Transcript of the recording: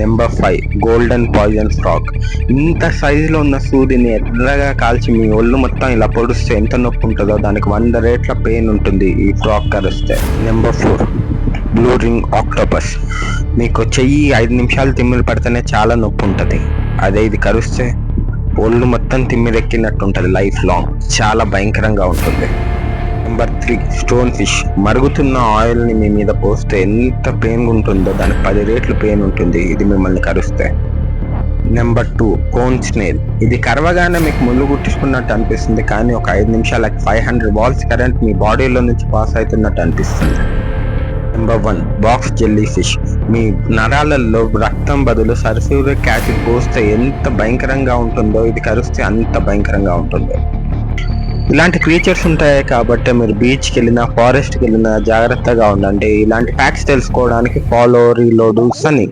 Number 5 golden poison frog. ఇంత సైజులో ఉన్న సూదిని ఎర్రగా కాల్చి మీ ఒళ్ళు మొత్తం ఇలా పొడిస్తే ఎంత నొప్పి ఉంటుందో దానికి 100 రేట్ల పెయిన్ ఉంటుంది ఈ ఫ్రాగ్ కరిస్తే. Number 4 blue ring octopus. మీకు చెయ్యి 5 నిమిషాలు తిమ్మిరి పడితేనే చాలా నొప్పి ఉంటుంది. అదే ఇది కరిస్తే ఒళ్ళు మొత్తం తిమ్మిరెక్కినట్టు ఉంటుంది. లైఫ్ లాంగ్ చాలా భయంకరంగా ఉంటుంది. Number 3 stone fish. మరుగుతున్న ఆయిల్ని మీ మీద పోస్తే ఎంత పెయిన్ ఉంటుందో దానికి 10 రేట్లు పెయిన్ ఉంటుంది ఇది మిమ్మల్ని కరిస్తే. Number 2 cone snail. ఇది కరవగానే మీకు ముళ్ళు గుట్టించుకున్నట్టు అనిపిస్తుంది, కానీ ఒక 5 నిమిషాలకి 500 వాల్ట్స్ కరెంట్ మీ బాడీలో నుంచి పాస్ అవుతున్నట్టు అనిపిస్తుంది. Number 1 box jelly fish. మీ నరాలలో రక్తం బదులు సల్ఫ్యూరిక్ యాసిడ్ పోస్తే ఎంత భయంకరంగా ఉంటుందో ఇది కరిస్తే అంత భయంకరంగా ఉంటుంది. ఇలాంటి క్రీచర్స్ ఉంటాయి కాబట్టి మీరు బీచ్కి వెళ్ళినా ఫారెస్ట్కి వెళ్ళినా జాగ్రత్తగా ఉండండి. ఇలాంటి ఫ్యాక్ట్స్ తెలుసుకోవడానికి ఫాలో రీలోడ్ సన్నీ.